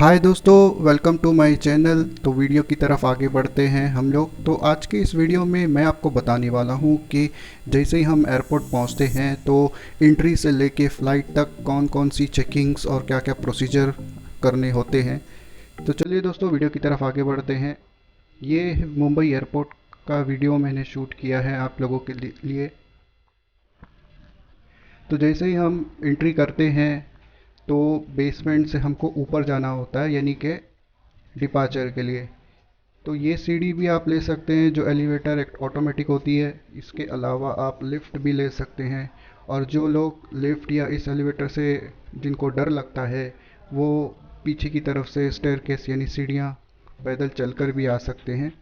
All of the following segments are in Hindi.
हाय दोस्तों, वेलकम टू माय चैनल। तो वीडियो की तरफ आगे बढ़ते हैं हम लोग। तो आज के इस वीडियो में मैं आपको बताने वाला हूं कि जैसे ही हम एयरपोर्ट पहुंचते हैं तो एंट्री से लेके फ़्लाइट तक कौन कौन सी चेकिंग्स और क्या क्या प्रोसीजर करने होते हैं। तो चलिए दोस्तों, वीडियो की तरफ आगे बढ़ते हैं। ये मुंबई एयरपोर्ट का वीडियो मैंने शूट किया है आप लोगों के लिए। तो जैसे ही हम एंट्री करते हैं तो बेसमेंट से हमको ऊपर जाना होता है, यानी कि डिपार्चर के लिए। तो ये सीढ़ी भी आप ले सकते हैं जो एलिवेटर एक ऑटोमेटिक होती है। इसके अलावा आप लिफ्ट भी ले सकते हैं। और जो लोग लिफ्ट या इस एलिवेटर से जिनको डर लगता है वो पीछे की तरफ से स्टेयरकेस यानी सीढ़ियाँ पैदल चलकर भी आ सकते हैं।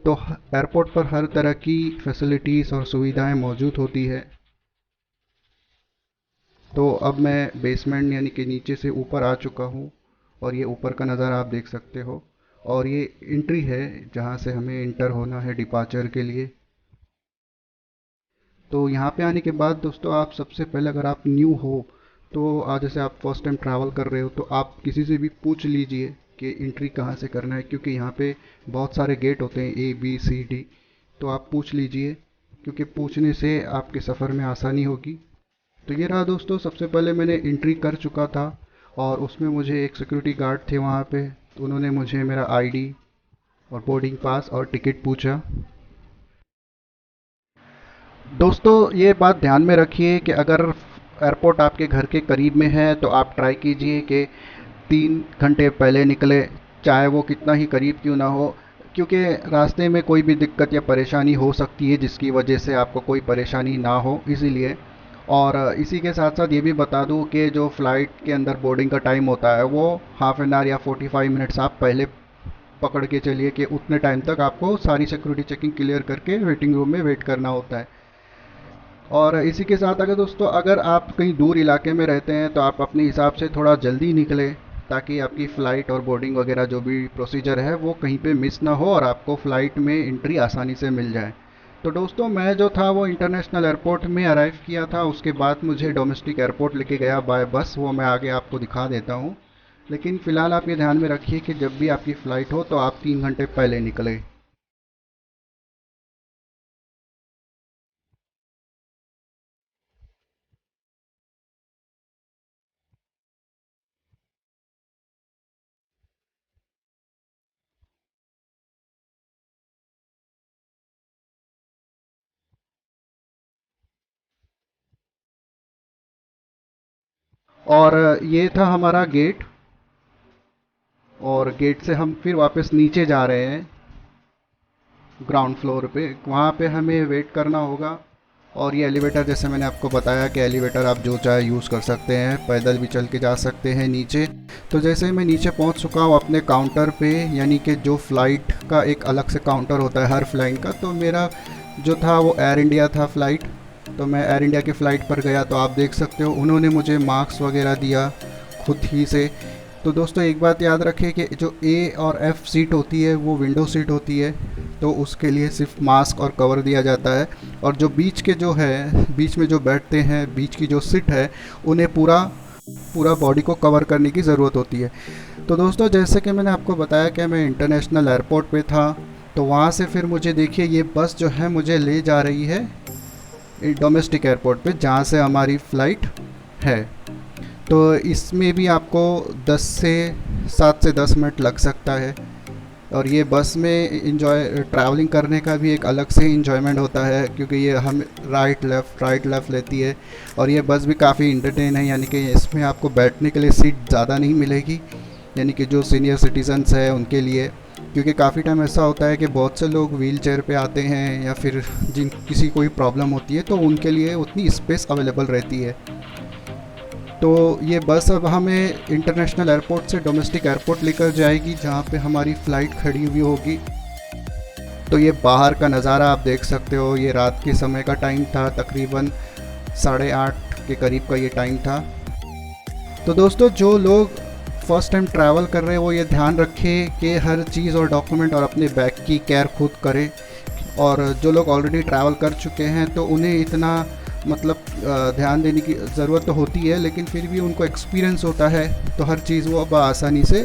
तो एयरपोर्ट पर हर तरह की फैसिलिटीज़ और सुविधाएं मौजूद होती है। तो अब मैं बेसमेंट यानी कि नीचे से ऊपर आ चुका हूँ और ये ऊपर का नज़ारा आप देख सकते हो। और ये एंट्री है जहाँ से हमें इंटर होना है डिपार्चर के लिए। तो यहाँ पे आने के बाद दोस्तों, आप सबसे पहले अगर आप न्यू हो तो आज जैसे आप फर्स्ट टाइम ट्रैवल कर रहे हो तो आप किसी से भी पूछ लीजिए कि एंट्री कहाँ से करना है, क्योंकि यहाँ पे बहुत सारे गेट होते हैं A B C D। तो आप पूछ लीजिए, क्योंकि पूछने से आपके सफ़र में आसानी होगी। तो ये रहा दोस्तों, सबसे पहले मैंने एंट्री कर चुका था और उसमें मुझे एक सिक्योरिटी गार्ड थे वहाँ पे। तो उन्होंने मुझे मेरा आईडी और बोर्डिंग पास और टिकट पूछा। दोस्तों ये बात ध्यान में रखिए कि अगर एयरपोर्ट आपके घर के करीब में है तो आप ट्राई कीजिए कि 3 घंटे पहले निकले, चाहे वो कितना ही करीब क्यों ना हो, क्योंकि रास्ते में कोई भी दिक्कत या परेशानी हो सकती है जिसकी वजह से आपको कोई परेशानी ना हो, इसीलिए। और इसी के साथ साथ ये भी बता दूं कि जो फ़्लाइट के अंदर बोर्डिंग का टाइम होता है वो हाफ एन आवर या 45 मिनट्स आप पहले पकड़ के चलिए कि उतने टाइम तक आपको सारी सिक्योरिटी चेकिंग क्लियर करके वेटिंग रूम में वेट करना होता है। और इसी के साथ अगर दोस्तों, अगर आप कहीं दूर इलाके में रहते हैं तो आप अपने हिसाब से थोड़ा जल्दी निकलें, ताकि आपकी फ़्लाइट और बोर्डिंग वगैरह जो भी प्रोसीजर है वो कहीं पे मिस ना हो और आपको फ़्लाइट में एंट्री आसानी से मिल जाए। तो दोस्तों मैं जो था वो इंटरनेशनल एयरपोर्ट में अराइव किया था, उसके बाद मुझे डोमेस्टिक एयरपोर्ट लेके गया बाय बस। वो मैं आगे आपको दिखा देता हूँ। लेकिन फ़िलहाल आप ये ध्यान में रखिए कि जब भी आपकी फ़्लाइट हो तो आप 3 घंटे पहले निकलें। और ये था हमारा गेट। और गेट से हम फिर वापस नीचे जा रहे हैं ग्राउंड फ्लोर पे। वहाँ पे हमें वेट करना होगा। और ये एलिवेटर, जैसे मैंने आपको बताया कि एलिवेटर आप जो चाहे यूज़ कर सकते हैं, पैदल भी चल के जा सकते हैं नीचे। तो जैसे ही मैं नीचे पहुँच चुका हूँ अपने काउंटर पे, यानी कि जो फ़्लाइट का एक अलग से काउंटर होता है हर फ्लाइट का, तो मेरा जो था वो एयर इंडिया था फ़्लाइट। तो मैं एयर इंडिया की फ़्लाइट पर गया। तो आप देख सकते हो उन्होंने मुझे मास्क वगैरह दिया खुद ही से। तो दोस्तों एक बात याद रखें कि जो ए और एफ़ सीट होती है वो विंडो सीट होती है, तो उसके लिए सिर्फ मास्क और कवर दिया जाता है। और जो बीच के जो है, बीच में जो बैठते हैं, बीच की जो सीट है, उन्हें पूरा पूरा बॉडी को कवर करने की ज़रूरत होती है। तो दोस्तों जैसे कि मैंने आपको बताया कि मैं इंटरनेशनल एयरपोर्ट पे था, तो वहाँ से फिर मुझे देखिए ये बस जो है मुझे ले जा रही है डोमेस्टिक एयरपोर्ट पे, जहाँ से हमारी फ़्लाइट है। तो इसमें भी आपको 7 से 10 मिनट लग सकता है। और ये बस में ट्रैवलिंग करने का भी एक अलग से इंजॉयमेंट होता है, क्योंकि ये हम राइट लेफ़्ट लेती है। और ये बस भी काफ़ी इंटरटेन है, यानी कि इसमें आपको बैठने के लिए सीट ज़्यादा नहीं मिलेगी, यानी कि जो सीनियर सिटीजन्स हैं उनके लिए। क्योंकि काफ़ी टाइम ऐसा होता है कि बहुत से लोग व्हील चेयर पर आते हैं या फिर जिन किसी कोई प्रॉब्लम होती है, तो उनके लिए उतनी स्पेस अवेलेबल रहती है। तो ये बस अब हमें इंटरनेशनल एयरपोर्ट से डोमेस्टिक एयरपोर्ट लेकर जाएगी, जहाँ पे हमारी फ़्लाइट खड़ी हुई होगी। तो ये बाहर का नज़ारा आप देख सकते हो। ये रात के समय का टाइम था, तकरीबन 8:30 के करीब का ये टाइम था। तो दोस्तों जो लोग फ़र्स्ट टाइम ट्रैवल कर रहे हैं वो ये ध्यान रखें कि हर चीज़ और डॉक्यूमेंट और अपने बैग की केयर खुद करें। और जो लोग ऑलरेडी ट्रैवल कर चुके हैं तो उन्हें इतना मतलब ध्यान देने की ज़रूरत तो होती है, लेकिन फिर भी उनको एक्सपीरियंस होता है तो हर चीज़ वो अब आसानी से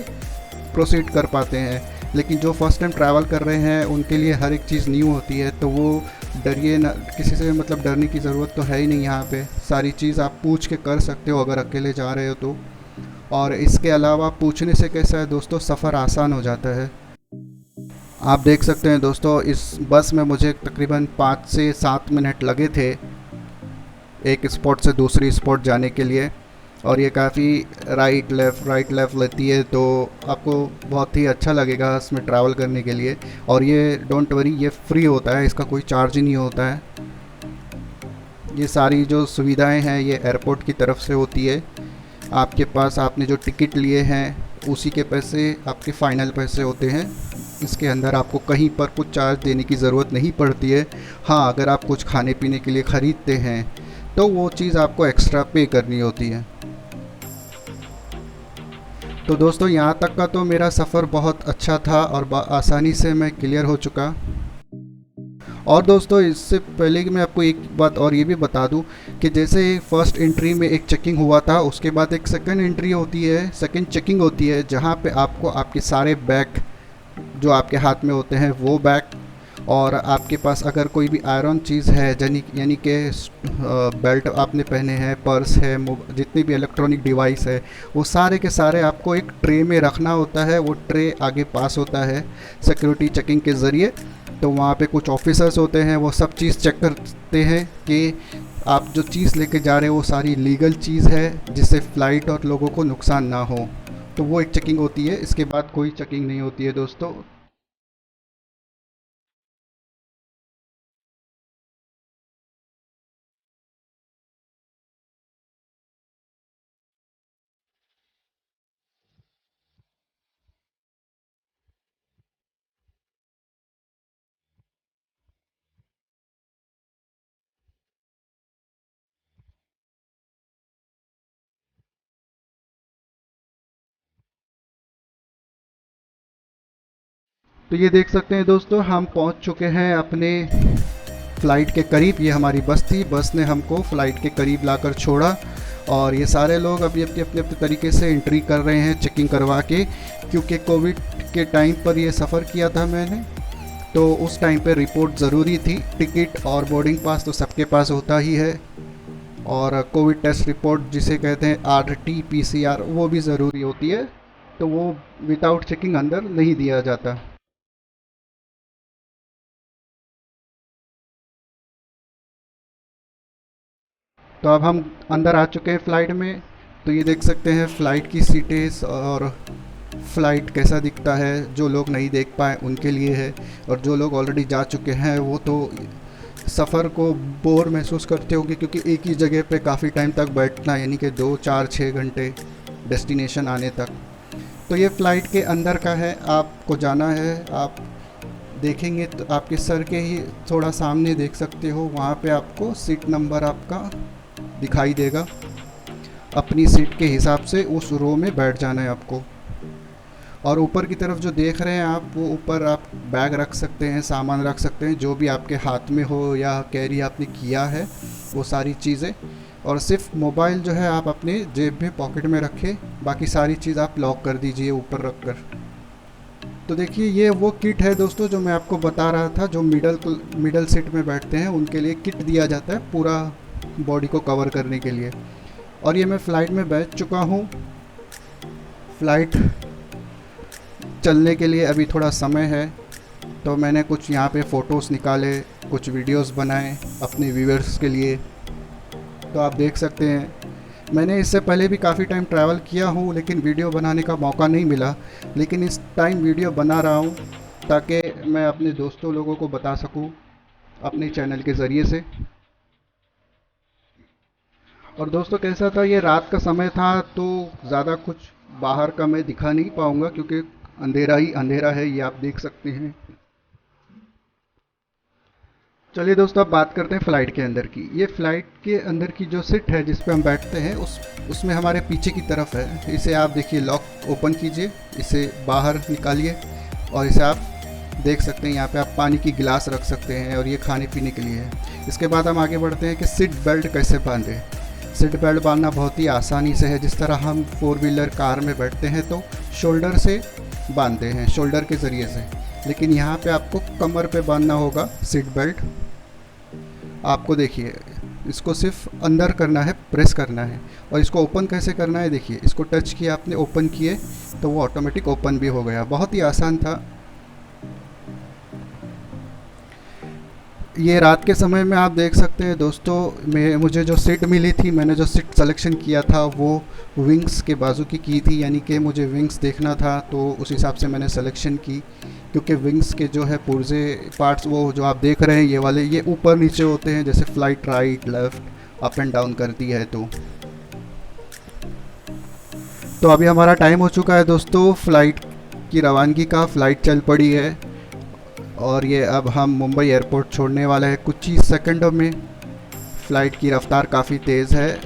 प्रोसीड कर पाते हैं। लेकिन जो फर्स्ट टाइम ट्रैवल कर रहे हैं उनके लिए हर एक चीज़ न्यू होती है, तो वो डरिए ना, किसी से मतलब डरने की ज़रूरत तो है ही नहीं। यहाँ पे सारी चीज़ आप पूछ के कर सकते हो अगर अकेले जा रहे हो तो। और इसके अलावा पूछने से कैसा है दोस्तों, सफ़र आसान हो जाता है। आप देख सकते हैं दोस्तों, इस बस में मुझे तकरीबन 5 से 7 मिनट लगे थे एक स्पॉट से दूसरी स्पॉट जाने के लिए। और ये काफ़ी राइट लेफ़्ट लेती है, तो आपको बहुत ही अच्छा लगेगा इसमें ट्रैवल करने के लिए। और ये डोंट वरी, ये फ्री होता है, इसका कोई चार्ज ही नहीं होता है। ये सारी जो सुविधाएं हैं ये एयरपोर्ट की तरफ से होती है। आपके पास आपने जो टिकट लिए हैं उसी के पैसे आपके फ़ाइनल पैसे होते हैं। इसके अंदर आपको कहीं पर कुछ चार्ज देने की ज़रूरत नहीं पड़ती है। हाँ, अगर आप कुछ खाने पीने के लिए ख़रीदते हैं तो वो चीज़ आपको एक्स्ट्रा पे करनी होती है। तो दोस्तों, यहाँ तक का तो मेरा सफ़र बहुत अच्छा था और आसानी से मैं क्लियर हो चुका। और दोस्तों, इससे पहले कि मैं आपको एक बात और ये भी बता दूं कि जैसे फ़र्स्ट एंट्री में एक चेकिंग हुआ था, उसके बाद एक सेकंड एंट्री होती है, सेकंड चेकिंग होती है, जहां पे आपको आपके सारे बैग जो आपके हाथ में होते हैं वो बैग, और आपके पास अगर कोई भी आयरन चीज़ है यानी कि बेल्ट आपने पहने हैं, पर्स है, जितनी भी इलेक्ट्रॉनिक डिवाइस है, वो सारे के सारे आपको एक ट्रे में रखना होता है। वो ट्रे आगे पास होता है सिक्योरिटी चेकिंग के ज़रिए। तो वहाँ पे कुछ ऑफिसर्स होते हैं, वो सब चीज़ चेक करते हैं कि आप जो चीज़ लेके जा रहे हो वो सारी लीगल चीज़ है, जिससे फ़्लाइट और लोगों को नुकसान ना हो। तो वो एक चेकिंग होती है, इसके बाद कोई चेकिंग नहीं होती है दोस्तों। तो ये देख सकते हैं दोस्तों, हम पहुंच चुके हैं अपने फ़्लाइट के करीब। ये हमारी बस थी, बस ने हमको फ़्लाइट के करीब लाकर छोड़ा। और ये सारे लोग अभी अपने अपने अपने तरीके से एंट्री कर रहे हैं चेकिंग करवा के, क्योंकि कोविड के टाइम पर ये सफ़र किया था मैंने, तो उस टाइम पे रिपोर्ट ज़रूरी थी। टिकट और बोर्डिंग पास तो सबके पास होता ही है, और कोविड टेस्ट रिपोर्ट जिसे कहते हैं RT-PCR वो भी ज़रूरी होती है। तो वो विदाउट चेकिंग अंदर नहीं दिया जाता। तो अब हम अंदर आ चुके हैं फ़्लाइट में। तो ये देख सकते हैं फ़्लाइट की सीटें, और फ़्लाइट कैसा दिखता है। जो लोग नहीं देख पाए उनके लिए है, और जो लोग ऑलरेडी जा चुके हैं वो तो सफ़र को बोर महसूस करते होंगे, क्योंकि एक ही जगह पे काफ़ी टाइम तक बैठना, यानी कि 2 4 6 घंटे डेस्टिनेशन आने तक। तो ये फ़्लाइट के अंदर का है, आपको जाना है। आप देखेंगे तो आपके सर के ही थोड़ा सामने देख सकते हो, वहाँ पे आपको सीट नंबर आपका दिखाई देगा। अपनी सीट के हिसाब से उस रो में बैठ जाना है आपको। और ऊपर की तरफ जो देख रहे हैं आप, वो ऊपर आप बैग रख सकते हैं, सामान रख सकते हैं, जो भी आपके हाथ में हो या कैरी आपने किया है वो सारी चीज़ें। और सिर्फ मोबाइल जो है आप अपने जेब में पॉकेट में रखें, बाकी सारी चीज़ आप लॉक कर दीजिए ऊपर रख कर। तो देखिए, ये वो किट है दोस्तों जो मैं आपको बता रहा था, जो मिडल सीट में बैठते हैं उनके लिए किट दिया जाता है पूरा बॉडी को कवर करने के लिए। और ये मैं फ़्लाइट में बैठ चुका हूँ। फ़्लाइट चलने के लिए अभी थोड़ा समय है, तो मैंने कुछ यहाँ पे फ़ोटोज़ निकाले, कुछ वीडियोस बनाए अपने व्यूअर्स के लिए। तो आप देख सकते हैं, मैंने इससे पहले भी काफ़ी टाइम ट्रैवल किया हूँ, लेकिन वीडियो बनाने का मौका नहीं मिला। लेकिन इस टाइम वीडियो बना रहा हूँ ताकि मैं अपने दोस्तों लोगों को बता सकूँ अपने चैनल के ज़रिए से। और दोस्तों, कैसा था, ये रात का समय था, तो ज़्यादा कुछ बाहर का मैं दिखा नहीं पाऊँगा, क्योंकि अंधेरा ही अंधेरा है, ये आप देख सकते हैं। चलिए दोस्तों, अब बात करते हैं फ़्लाइट के अंदर की। ये फ़्लाइट के अंदर की जो सीट है जिस पे हम बैठते हैं, उसमें हमारे पीछे की तरफ है। इसे आप देखिए, लॉक ओपन कीजिए, इसे बाहर निकालिए और इसे आप देख सकते हैं यहाँ पे आप पानी की गिलास रख सकते हैं और ये खाने पीने के लिए है। इसके बाद हम आगे बढ़ते हैं कि सीट बेल्ट कैसे बांधें। सीट बेल्ट बांधना बहुत ही आसानी से है। जिस तरह हम 4 व्हीलर कार में बैठते हैं तो शोल्डर से बांधते हैं, शोल्डर के ज़रिए से, लेकिन यहाँ पे आपको कमर पे बांधना होगा सीट बेल्ट। आपको देखिए इसको सिर्फ अंदर करना है, प्रेस करना है। और इसको ओपन कैसे करना है, देखिए इसको टच किया आपने, ओपन किए तो वो ऑटोमेटिक ओपन भी हो गया। बहुत ही आसान था। ये रात के समय में आप देख सकते हैं दोस्तों, मुझे जो सीट मिली थी, मैंने जो सीट सिलेक्शन किया था वो विंग्स के बाजू की थी, यानी कि मुझे विंग्स देखना था, तो उस हिसाब से मैंने सिलेक्शन की। क्योंकि विंग्स के जो है पुर्जे पार्ट्स वो जो आप देख रहे हैं ये वाले, ये ऊपर नीचे होते हैं, जैसे flight right left up and down करती है। तो अभी हमारा टाइम हो चुका है दोस्तों फ़्लाइट की रवानगी का। फ़्लाइट चल पड़ी है और ये अब हम मुंबई एयरपोर्ट छोड़ने वाले हैं कुछ ही सेकंडों में। फ़्लाइट की रफ़्तार काफ़ी तेज़ है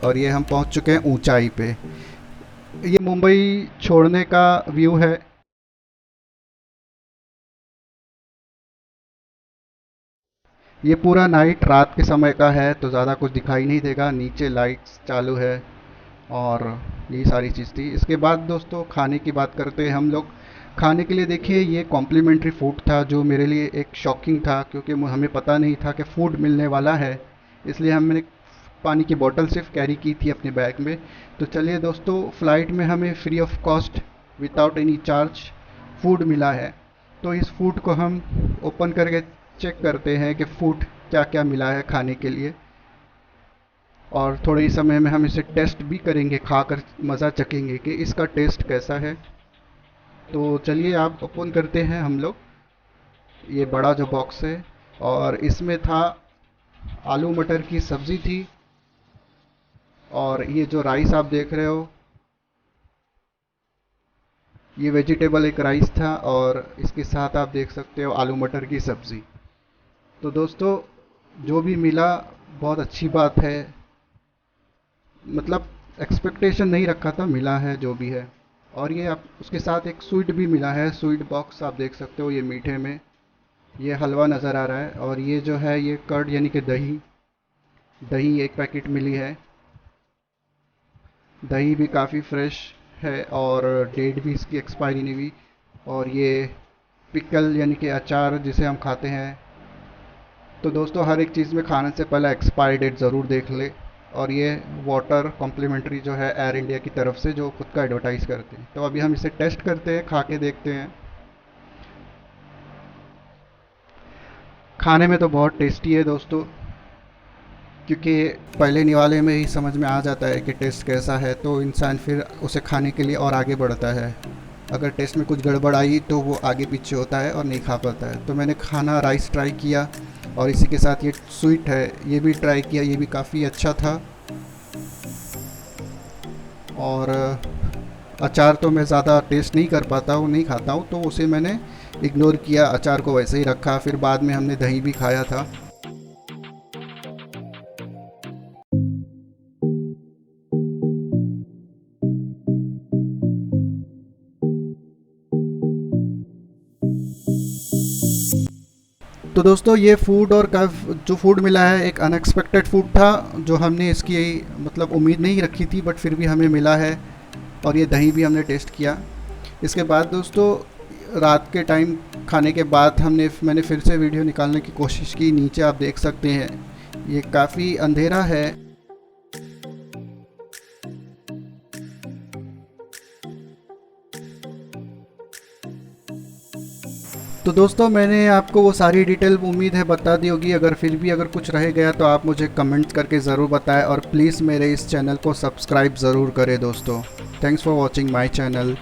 और ये हम पहुंच चुके हैं ऊंचाई पे। ये मुंबई छोड़ने का व्यू है। ये पूरा नाइट रात के समय का है तो ज़्यादा कुछ दिखाई नहीं देगा। नीचे लाइट्स चालू है और यही सारी चीज़ थी। इसके बाद दोस्तों खाने की बात करते हैं हम लोग। खाने के लिए देखिए ये कॉम्प्लीमेंट्री फूड था जो मेरे लिए एक शॉकिंग था, क्योंकि हमें पता नहीं था कि फ़ूड मिलने वाला है, इसलिए हमने पानी की बोतल सिर्फ कैरी की थी अपने बैग में। तो चलिए दोस्तों, फ़्लाइट में हमें free of cost without any charge food मिला है। तो इस फूड को हम ओपन करके चेक करते हैं कि फ़ूड क्या क्या मिला है खाने के लिए, और थोड़े ही समय में हम इसे टेस्ट भी करेंगे, खाकर मज़ा चखेंगे कि इसका टेस्ट कैसा है। तो चलिए आप ओपन करते हैं हम लोग ये बड़ा जो बॉक्स है, और इसमें था आलू मटर की सब्ज़ी थी, और ये जो राइस आप देख रहे हो ये वेजिटेबल एक राइस था, और इसके साथ आप देख सकते हो आलू मटर की सब्ज़ी। तो दोस्तों जो भी मिला बहुत अच्छी बात है, मतलब एक्सपेक्टेशन नहीं रखा था, मिला है जो भी है। और ये आप उसके साथ एक स्वीट भी मिला है, स्वीट बॉक्स आप देख सकते हो, ये मीठे में ये हलवा नज़र आ रहा है। और ये जो है ये कर्ड यानी कि दही, दही एक पैकेट मिली है। दही भी काफ़ी फ्रेश है और डेट भी इसकी एक्सपायरी नहीं हुई। और ये पिकल यानी कि अचार जिसे हम खाते हैं। तो दोस्तों हर एक चीज़ में खाने से पहले एक्सपायरी डेट ज़रूर देख ले। और ये वाटर कॉम्प्लीमेंट्री जो है एयर इंडिया की तरफ से, जो खुद का एडवर्टाइज़ करते हैं। तो अभी हम इसे टेस्ट करते हैं, खा के देखते हैं। खाने में तो बहुत टेस्टी है दोस्तों, क्योंकि पहले निवाले में ही समझ में आ जाता है कि टेस्ट कैसा है, तो इंसान फिर उसे खाने के लिए और आगे बढ़ता है। अगर टेस्ट में कुछ गड़बड़ आई तो वो आगे पीछे होता है और नहीं खा पाता है। तो मैंने खाना राइस ट्राई किया, और इसी के साथ ये स्वीट है ये भी ट्राई किया, ये भी काफ़ी अच्छा था। और अचार तो मैं ज़्यादा टेस्ट नहीं कर पाता हूँ, नहीं खाता हूँ, तो उसे मैंने इग्नोर किया, अचार को वैसे ही रखा। फिर बाद में हमने दही भी खाया था। तो दोस्तों ये फूड और जो फूड मिला है एक अनएक्सपेक्टेड फूड था, जो हमने इसकी मतलब उम्मीद नहीं रखी थी, बट फिर भी हमें मिला है। और ये दही भी हमने टेस्ट किया। इसके बाद दोस्तों रात के टाइम खाने के बाद मैंने फिर से वीडियो निकालने की कोशिश की। नीचे आप देख सकते हैं ये काफ़ी अंधेरा है। तो दोस्तों मैंने आपको वो सारी डिटेल उम्मीद है बता दी होगी। अगर फिर भी अगर कुछ रह गया तो आप मुझे कमेंट्स करके ज़रूर बताएं, और प्लीज़ मेरे इस चैनल को सब्सक्राइब ज़रूर करें दोस्तों। Thanks for watching my channel.